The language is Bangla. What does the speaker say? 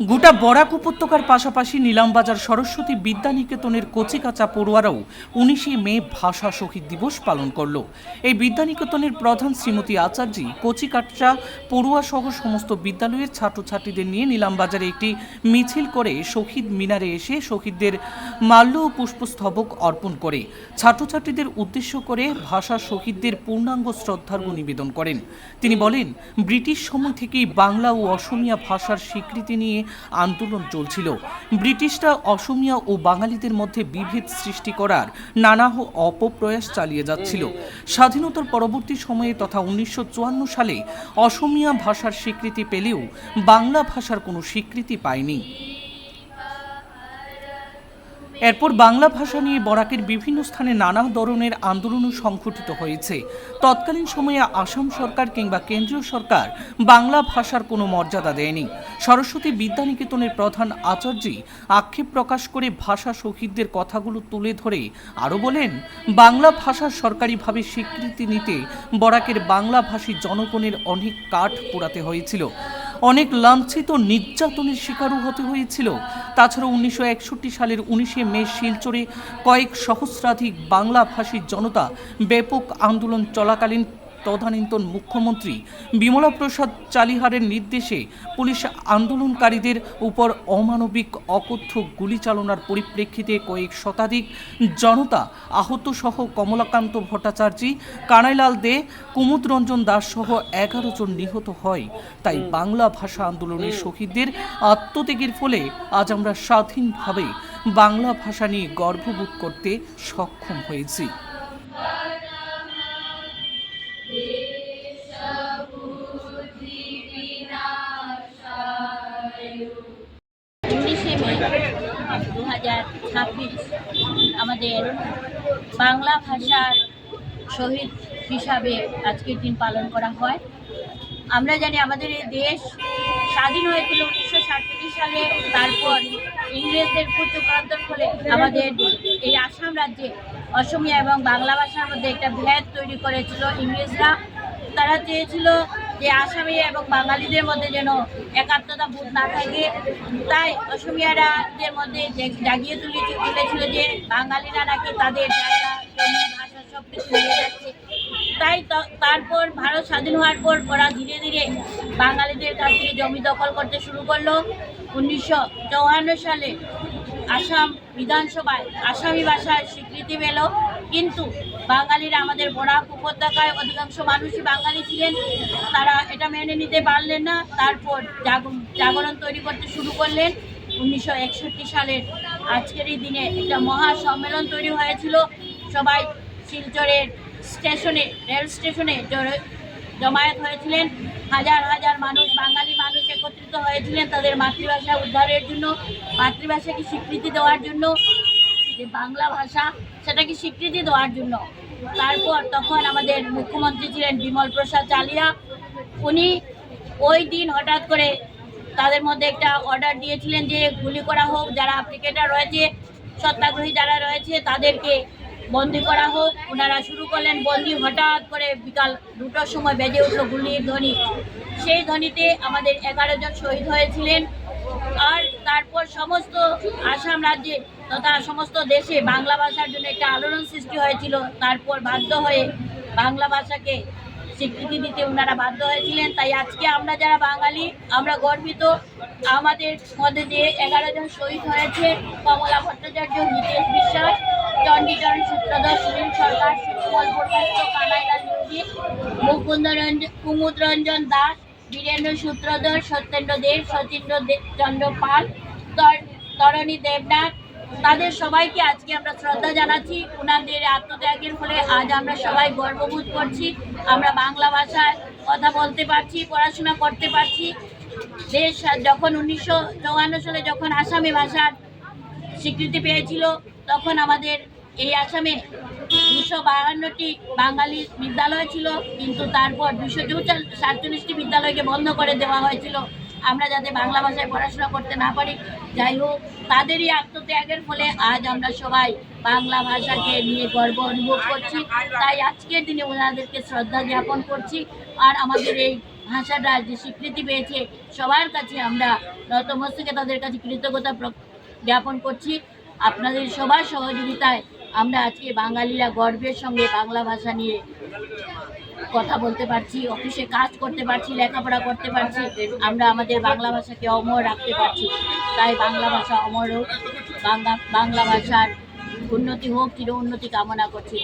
গোটা বরাক উপত্যকার পাশাপাশি নিলামবাজার সরস্বতী বিদ্যানিকেতনের কচিকাঁচা পড়ুয়ারাও 19শে মে ভাষা শহীদ দিবস পালন করল। এই বিদ্যানিকেতনের প্রধান শ্রীমতী আচার্যি কচিকাঁচা পড়ুয়া সহ সমস্ত বিদ্যালয়ের ছাত্রছাত্রীদের নিয়ে নিলামবাজারে একটি মিছিল করে শহীদ মিনারে এসে শহীদদের মাল্য ও পুষ্পস্তবক অর্পণ করে ছাত্রছাত্রীদের উদ্দেশ্য করে ভাষা শহীদদের পূর্ণাঙ্গ শ্রদ্ধার্ঘ্য নিবেদন করেন। তিনি বলেন, ব্রিটিশ সময় থেকেই বাংলা ও অসমীয়া ভাষার স্বীকৃতি নিয়ে আন্দোলন চলছিল। ব্রিটিশরা অসমীয়া ও বাঙালিদের মধ্যে বিভেদ সৃষ্টি করার নানা অপপ্রয়াস চালিয়ে যাচ্ছিল। স্বাধীনতার পরবর্তী সময়ে তথা 1954 সালে অসমীয়া ভাষার স্বীকৃতি পেলেও বাংলা ভাষার কোনো স্বীকৃতি পায়নি। এরপর বাংলা ভাষা নিয়ে বরাকের বিভিন্ন স্থানে নানা ধরনের আন্দোলনও সংঘটিত হয়েছে। তৎকালীন সময়ে আসাম সরকার কিংবা কেন্দ্রীয় সরকার বাংলা ভাষার কোনো মর্যাদা দেয়নি। সরস্বতী বিদ্যানিকেতনের প্রধান আচার্যি আক্ষেপ প্রকাশ করে ভাষা শহীদদের কথাগুলো তুলে ধরে আরও বলেন, বাংলা ভাষার সরকারিভাবে স্বীকৃতি নিতে বরাকের বাংলাভাষী জনগণের অনেক কাঠ পোড়াতে হয়েছিল, অনেক লাঞ্ছিত নির্যাতনের শিকারও হতে হয়েছিল। তাছাড়া 1961 সালের 19শে মে শিলচরে কয়েক সহস্রাধিক বাংলাভাষী জনতা ব্যাপক আন্দোলন চলাকালীন তদানীন্তন মুখ্যমন্ত্রী বিমলা প্রসাদ চালিহারের নির্দেশে পুলিশ আন্দোলনকারীদের উপর অমানবিক অকথ্য গুলি চালনার পরিপ্রেক্ষিতে কয়েক শতাধিক জনতা আহত সহ কমলাকান্ত ভট্টাচার্য, কানাইলাল দে, কুমুদ রঞ্জন দাস সহ 11 জন নিহত হয়। তাই বাংলা ভাষা আন্দোলনের শহীদদের আত্মত্যাগের ফলে আজ আমরা স্বাধীনভাবে বাংলা ভাষা নিয়ে গর্ববোধ করতে সক্ষম হয়েছি। 19শে মে 2026 আমাদের বাংলা ভাষার শহীদ হিসাবে আজকের দিন পালন করা হয়। আমরা জানি আমাদের এই দেশ স্বাধীন হয়েছিল 1947 সালে। তারপর ইংরেজদের চক্রান্তের ফলে আমাদের এই আসাম রাজ্যে অসমীয়া এবং বাংলা ভাষার মধ্যে একটা ভেদ তৈরি করেছিল ইংরেজরা। তারা চেয়েছিল যে আসামি এবং বাঙালিদের মধ্যে যেন একাত্মতা বোধ না থাকে। তাই অসমীয়াদের মধ্যে জাগিয়ে তুলেছিল যে বাঙালিরা নাকি তাদের জায়গা, জমি, ভাষা সব কিছু নিয়ে যাচ্ছে। তাই তারপর ভারত স্বাধীন হওয়ার পর ওরা ধীরে ধীরে বাঙালিদের কাছ থেকে জমি দখল করতে শুরু করলো। 1954 সালে আসাম বিধানসভায় আসামি ভাষার স্বীকৃতি পেল, কিন্তু বাঙালিরা, আমাদের বরাক উপত্যকায় অধিকাংশ মানুষই বাঙালি ছিলেন, তারা এটা মেনে নিতে পারলেন না। তারপর জাগরণ তৈরি করতে শুরু করলেন। 1961 সালের আজকের এই দিনে একটা মহা সম্মেলন তৈরি হয়েছিল। সবাই শিলচরের রেল স্টেশনে জমায়েত হয়েছিলেন। হাজার হাজার মানুষ, বাঙালি মানুষ একত্রিত হয়েছিলেন তাদের মাতৃভাষা উদ্ধারের জন্য, মাতৃভাষাকে স্বীকৃতি দেওয়ার জন্য, যে বাংলা ভাষা সেটাকে স্বীকৃতি দেওয়ার জন্য। তারপর তখন আমাদের মুখ্যমন্ত্রী ছিলেন বিমল প্রসাদ চালিয়া। উনি ওই দিন হঠাৎ করে তাদের মধ্যে একটা অর্ডার দিয়েছিলেন যে গুলি করা হোক, যারা অ্যাপ্লিকেটার রয়েছে, সত্যাগ্রহী যারা রয়েছে তাদেরকে বন্দি করা হোক। ওনারা শুরু করলেন বন্দি। হঠাৎ করে বিকাল 2টার সময় বেজে উঠল গুলির ধ্বনি। সেই ধ্বনিতে আমাদের 11 জন শহীদ হয়েছিলেন। আর তারপর সমস্ত আসাম রাজ্যে তথা সমস্ত দেশে বাংলা ভাষার জন্য একটা আলোড়ন সৃষ্টি হয়েছিল। তারপর বাধ্য হয়ে বাংলা ভাষাকে স্বীকৃতি দিতে ওনারা বাধ্য হয়েছিলেন। তাই আজকে আমরা যারা বাঙালি, আমরা গর্বিত। আমাদের মধ্যে যে 11 জন শহীদ হয়েছে, কমলা ভট্টাচার্য, হিতেশ বিশ্বাস, চণ্ডীচরণ সূত্রধর, সুনীল সরকার, সুকমল ভট্টাচার্য, কানাইলাল নিয়োগী, কুমুদ রঞ্জন দাস, বীরেন্দ্র সূত্রধর, সত্যেন্দ্র দেব, সচিন্দ্র চন্দ্র পাল, তরণী দেবনাথ, তাদের সবাইকে আজকে আমরা শ্রদ্ধা জানাচ্ছি। ওনাদের আত্মত্যাগের ফলে আজ আমরা সবাই গর্ববোধ করছি। আমরা বাংলা ভাষায় কথা বলতে পারছি, পড়াশোনা করতে পারছি। দেশ যখন 1954 সালে যখন আসামি ভাষার স্বীকৃতি পেয়েছিল, তখন আমাদের এই আসামে 252টি বাঙালি বিদ্যালয় ছিল, কিন্তু তারপর 247টি বিদ্যালয়কে বন্ধ করে দেওয়া হয়েছিল আমরা যাতে বাংলা ভাষায় পড়াশোনা করতে না পারি। যাই হোক, তাদেরই আত্মত্যাগের ফলে আজ আমরা সবাই বাংলা ভাষাকে নিয়ে গর্ব অনুভব করছি। তাই আজকের দিনে ওনাদেরকে শ্রদ্ধা জ্ঞাপন করছি। আর আমাদের এই ভাষাটা যে স্বীকৃতি পেয়েছে সবার কাছে আমরা নতমস্তকে তাদের কাছে কৃতজ্ঞতা জ্ঞাপন করছি। আপনাদের সবার সহযোগিতায় আমরা আজকে বাঙালিরা গর্বের সঙ্গে বাংলা ভাষা নিয়ে কথা বলতে পারছি, অফিসে কাজ করতে পারছি, লেখাপড়া করতে পারছি, আমরা আমাদের বাংলা ভাষাকে অমর রাখতে পারছি। তাই বাংলা ভাষা অমর হোক, বাংলা ভাষার উন্নতি হোক, চির উন্নতি কামনা করছি।